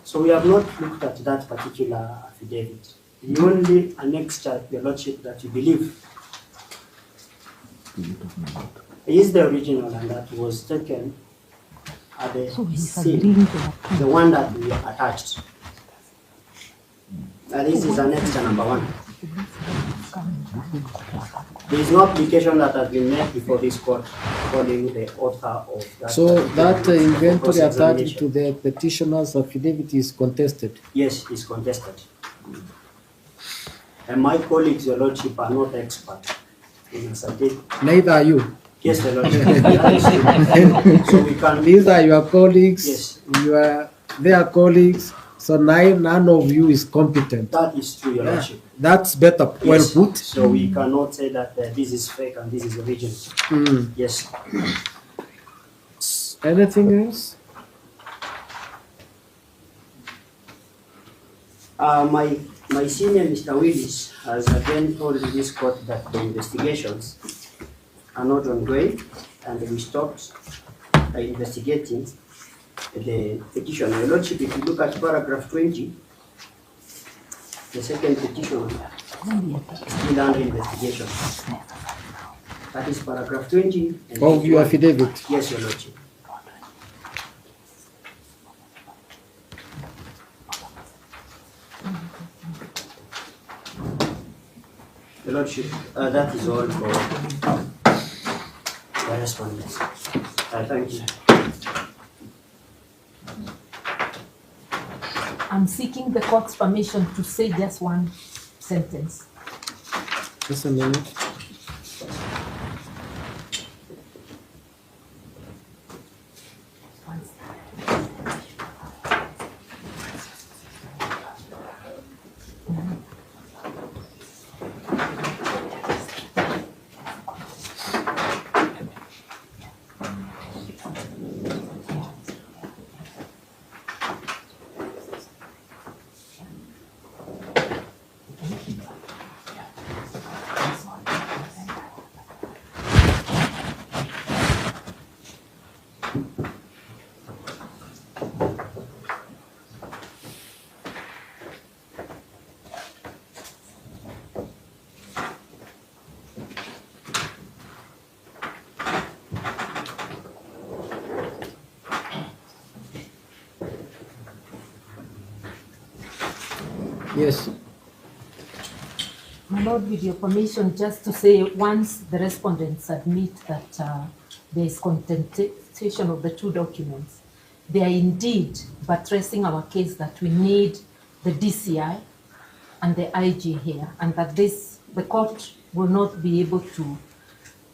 So we have not looked at that particular affidavit. The only annexure, Your Lordship, that we believe is the original and that was taken at the scene, the one that we attached. And this is annexure number 1. There is no application that has been made before this court calling the author of that. So that inventory attached to the petitioner's affidavit is contested? Yes, it's contested. And my colleagues, Your Lordship, are not expert in ascertaining. Neither are you. Yes, Your Lordship. So we can. These are your colleagues. Yes. You are their colleagues. So none of you is competent. That is true, Your Lordship. That's better. Well Yes. put. So we cannot say that this is fake and this is original. Yes. Anything else? My senior, Mr. Willis, has again told this court that the investigations are not ongoing and we stopped investigating the petition. Your Lordship, if you look at paragraph 20, the second petition still under investigation. That is paragraph 20. And Of your affidavit? Yes, Your Lordship. Your Lordship, that is all for the respondents. Thank you. I'm seeking the court's permission to say just one sentence. Just a minute. Yes. My Lord, with your permission, just to say, once the respondents admit that there is contestation of the two documents, they are indeed buttressing our case that we need the DCI and the IG here, and that the court will not be able to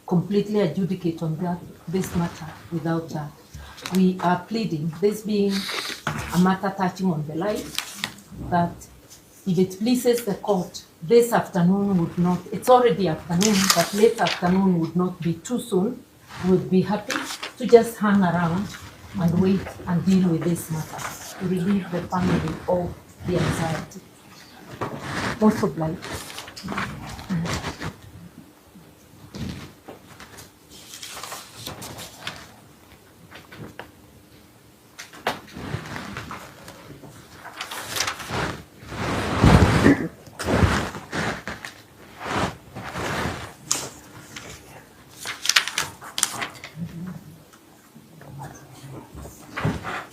completely adjudicate on this matter without that. We are pleading, this being a matter touching on the life, that if it pleases the court, this afternoon would not, it's already afternoon, but late afternoon would not be too soon. We'd be happy to just hang around and wait and deal with this matter to relieve the family of the anxiety. Most obliged.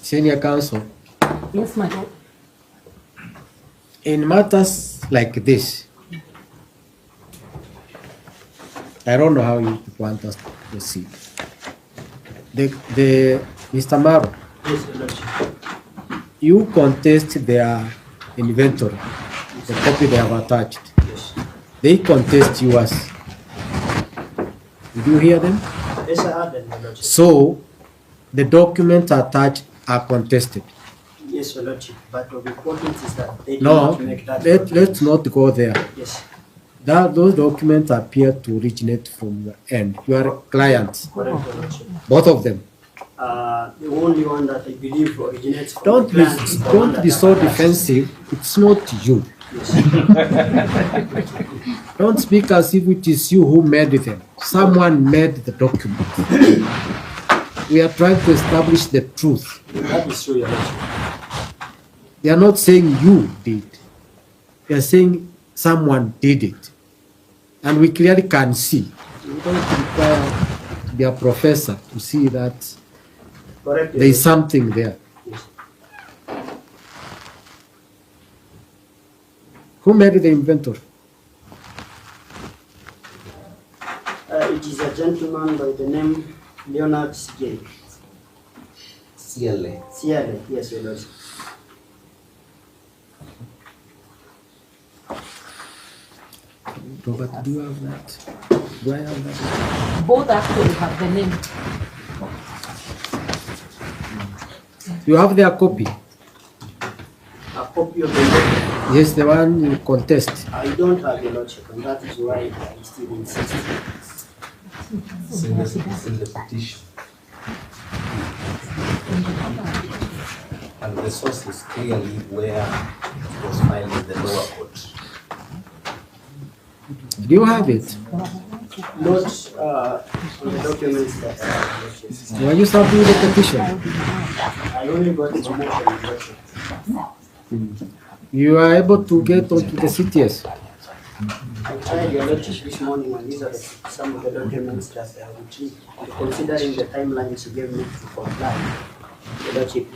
Senior counsel, Yes, my lord. in matters like this, I don't know how you want us to proceed. Mr. Maro, Yes, Your Lordship. you contest their inventory, the copy they have attached. Yes. They contest yours. Did you hear them? Yes, I heard them, Your Lordship. So, the documents attached are contested. Yes, Your Lordship, but the important is that they did No, not make that. let's not go there. Yes, Those documents appear to originate from your end, your clients, correct, Your Lordship. both of them. The only one that I believe originates from Don't the be, client is the one don't that be I so attached. defensive. It's not you. Yes. Don't speak as if it is you who made them. Someone made the document. We are trying to establish the truth. That is true, Your Lordship. They are not saying you did. They are saying someone did it. And we clearly can see. We don't require to be a professor to see that Correct, Your there is Lordship. something there. Yes. Who made the inventory? It is a gentleman by the name Leonard Sigel. CLA. Siale, yes, Your Lordship. Robert, do you have that? Do I have that? Both actually have the name. You have their copy? A copy of the document. Yes, the one you contest. I don't have, Your Lordship, and that is why I still insist. It's in the petition. And the source is clearly where it was filed in the lower court. Do you have it? Not on the documents that I have, Your Lordship. Were you submitting the petition? I only got the motion, Your Lordship. You are able to get onto the CTS? I tried, Your Lordship, this morning, and these are some of the documents that I have retrieved. Considering the timelines you gave me to comply, Your Lordship,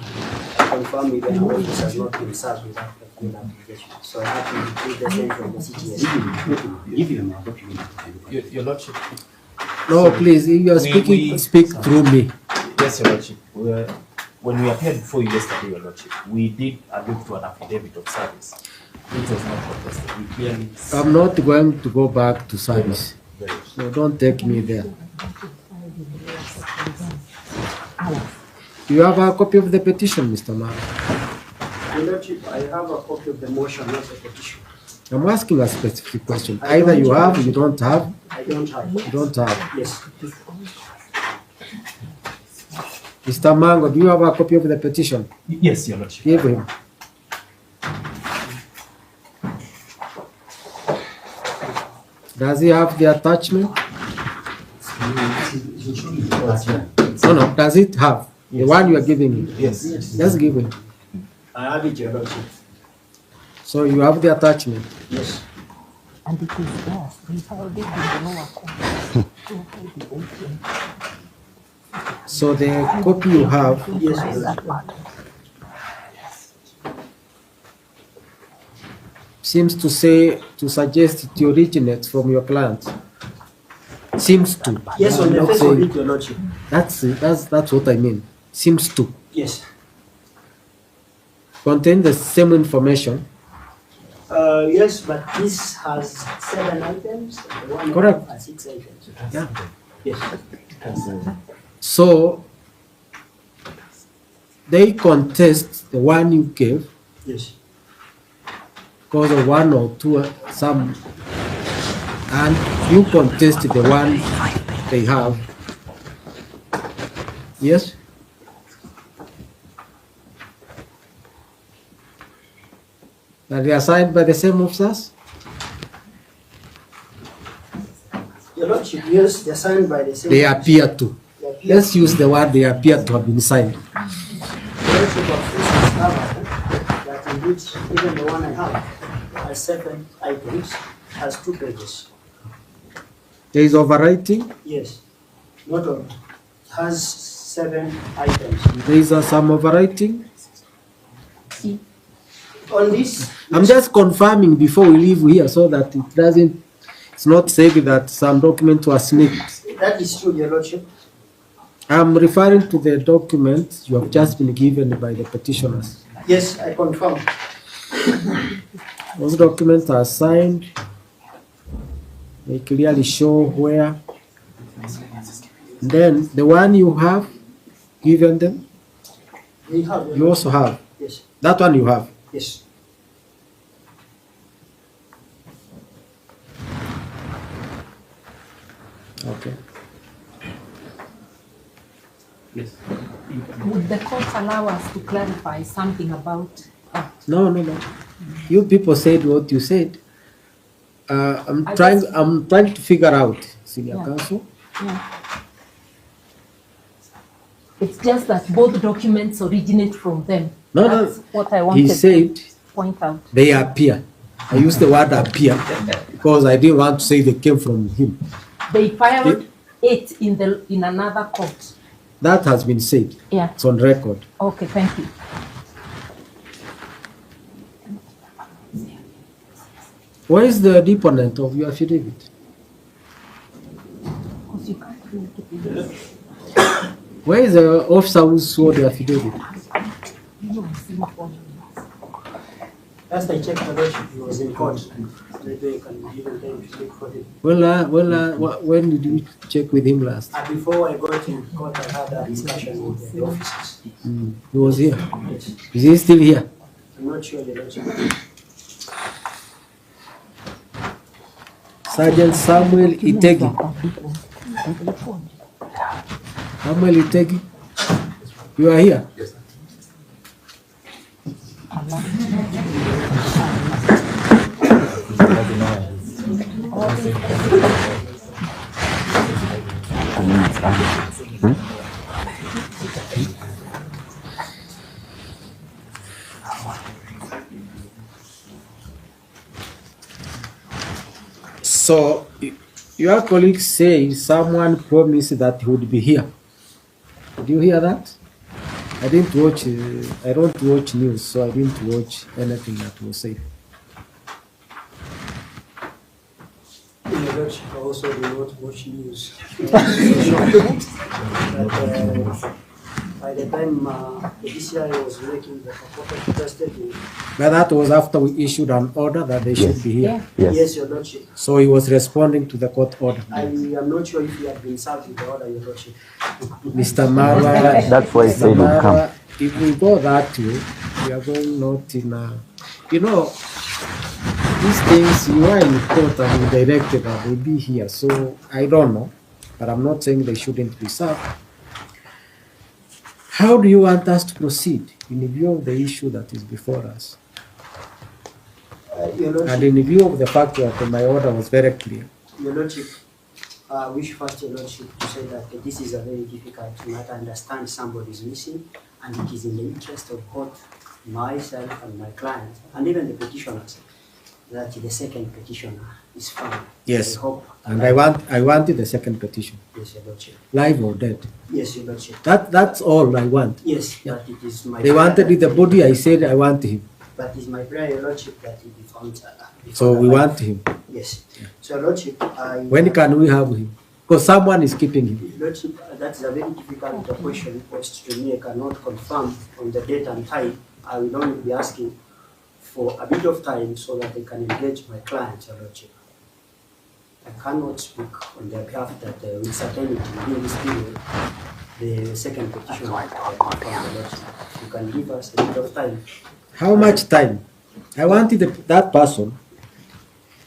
I confirm with the notice has not been served without the full application. So I have to retrieve the same from the CTS. Your Lordship. No, please, if you are speaking, speak through me. Yes, Your Lordship. When we appeared before you yesterday, Your Lordship, we did allude to an affidavit of service, which was not contested. We clearly. I'm not going to go back to service. So don't take me there. Do you have a copy of the petition, Mr. Mark? Your Lordship, I have a copy of the motion, not the petition. I'm asking a specific question. Either you have, you don't have, I don't have. you don't have. Yes. Mr. Mango, do you have a copy of the petition? Yes, Your Lordship. Give him. Does he have the attachment? No, no. Does it have? The one you are giving him? Yes. Just give him. I have it, Your Lordship. So you have the attachment. Yes. And it is theirs. They filed it in the lower court. So the copy you have, Yes, Your Lordship. seems to suggest it originates from your client. Seems to. Yes, on I'm the not face of saying- it, Your Lordship. That's what I mean. Seems to Yes. contain the same information. Yes, but this has 7 items. And the one Correct. has 6 items. Yeah. Yes. So they contest the one you gave Yes. because of one or two some, and you contest the one they have. Yes. Are they assigned by the same officers? Your Lordship, yes, they're signed by the same. They appear to. They appear Let's use the word they appear to have been signed. Your Lordship, of this is covered, that indeed, even the one I have has 7 items, has 2 pages. There is overwriting. Yes. Not all. Has 7 items. There is some overwriting. On this, I'm just confirming before we leave here so that it doesn't, it's not said that some document was sneaked. that is true, Your Lordship. I'm referring to the document you have just been given by the petitioners. Yes, I confirm. Those documents are signed. They clearly show where Then the one you have given them, We have, Your you also have. Yes, That one you have. yes. Okay. Would the court allow us to clarify something about? No, no, no. You people said what you said. I'm I trying. just- I'm trying to figure out, senior Yeah. counsel. Yeah. It's just that both documents originate from them. No, no. That's what I wanted He said to point out. they appear. I used the word appear because I didn't want to say they came from him. They filed it in another court. That has been said. Yeah. It's on record. Okay, thank you. Where is the deponent of your affidavit? Because you can't really keep it. Where is the officer who saw the affidavit? You are seeing for me. Last I checked, the lordship, he was in court. Maybe you can even time to speak for him. When did you check with him last? Before I got in court, I had a discussion with the officers. He was here. Yes. Is he still here? I'm not sure the lordship. Sergeant Samuel Itegi. Samuel Itegi, you are here? Yes. So your colleagues say someone promised that he would be here. Did you hear that? I didn't watch. I don't watch news, so I didn't watch anything that was said. Your lordship, I also do not watch news. By the time the DCI was making the purported custody, But that was after we issued an order that they should be here. Yeah. yes, your lordship. So he was responding to the court order. I am not sure if he had been served with the order, your lordship. Mr. Mara, That's why I said Mr. he'll come. Mara, if we go that way, we are going not in a, these things, you are in court and you directed that they be here. So I don't know, but I'm not saying they shouldn't be served. How do you want us to proceed in view of the issue that is before us? Your And lordship, in view of the fact that my order was very clear. your lordship, I wish first your lordship to say that this is a very difficult matter. I understand somebody is missing, and it is in the interest of both myself and my client, and even the petitioners, that the second petitioner is found. Yes. I hope. And I wanted the second petition, Yes, your lordship. live or dead. Yes, your lordship. That's all I want. Yes, but it is my. They wanted the body, I said I want him. But it's my prayer, your lordship, that he be found. So we want him. Yes. So, your lordship, I. When can we have him? Because someone is keeping him. Lordship, that's a very difficult question posed to me. I cannot confirm on the date and time. I will only be asking for a bit of time so that I can engage my client, your lordship. I cannot speak on their behalf that with certainty within this period, the second petition will come from the lordship. You can give us a bit of time. How much time? I wanted that person,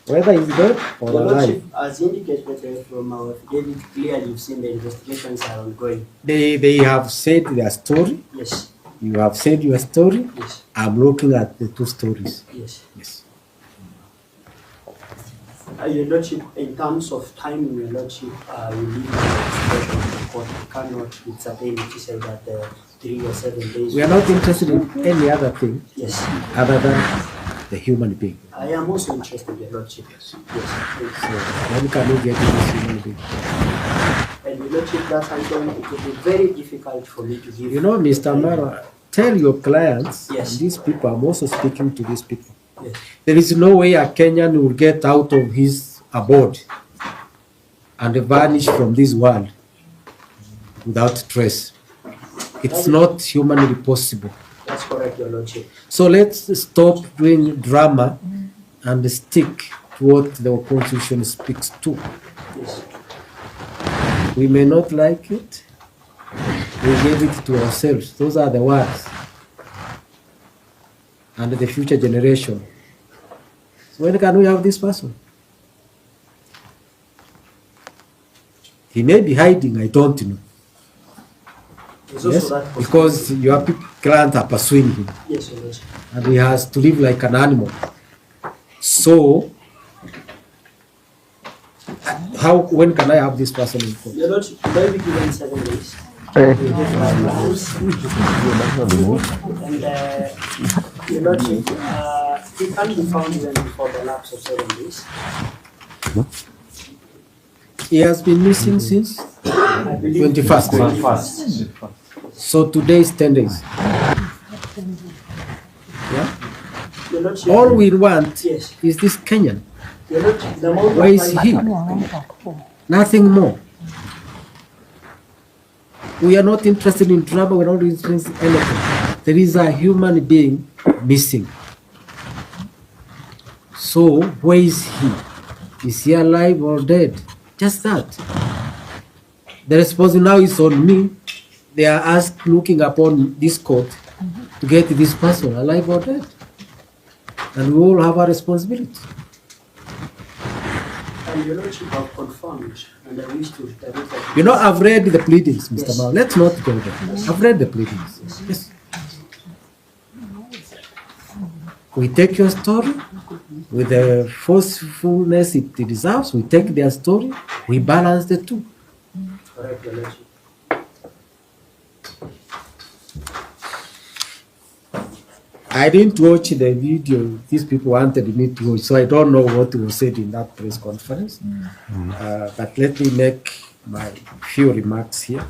whether he's dead or Your alive. lordship, as indicated from our affidavit, clearly you've seen the investigations are ongoing. They have said their story. Yes, You have said your story. yes, I'm looking at the two stories. yes. Yes. Your lordship, in terms of time, your lordship, you leave the discretion of the court. You cannot with certainty say that 3 or 7 days. We are not interested in any other thing Yes, other than the human being. I am also interested, your lordship. Yes, yes. So when can we get to this human being? And your lordship, that I'm going, it will be very difficult for me to give. You know, Mr. Mara, tell your clients, Yes. and these people, I'm also speaking to these people. Yes, There is no way a Kenyan will get out of his abode and vanish from this world without trace. It's not humanly possible. that's correct, your lordship. So let's stop doing drama and stick to what the constitution speaks to. Yes. We may not like it. We gave it to ourselves. Those are the words. And the future generation. So when can we have this person? He may be hiding, I don't know. There's also Yes, that because your clients are pursuing him. Yes, Your Lordship. And he has to live like an animal. So, when can I have this person in court? Your Lordship, may be given 7 days. Eh, And Your Lordship, he can't be found even before the lapse of 7 days. He has been missing since I believe 21st. So today is 10 days. Yeah? Your Lordship, All we want yes. is this Kenyan. Your Lordship, the amount of Where is money- he? Nothing more. We are not interested in drama, we're not interested in anything. There is a human being missing. So, where is he? Is he alive or dead? Just that. The responsibility now is on me. They are asked, looking upon this court, to get this person alive or dead. And we all have a responsibility. And Your Lordship have confirmed, and I wish to direct that. You know, I've read the pleadings, Mr. Yes. Mao. Let's not go there. I've read the pleadings. Yes. We take your story with the forcefulness it deserves. We take their story. We balance the two. Correct, Your Lordship. I didn't watch the video these people wanted me to watch, so I don't know what was said in that press conference. But let me make my few remarks here.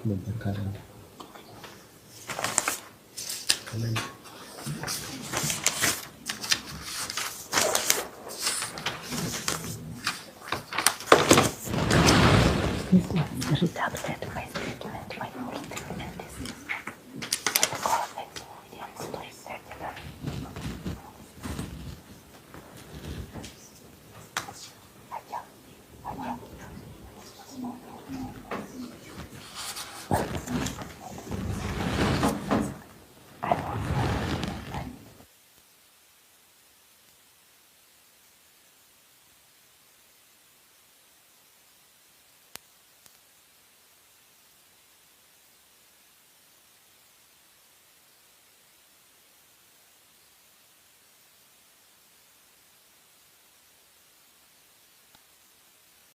Not the calendar. Calendar. Redacted by statement by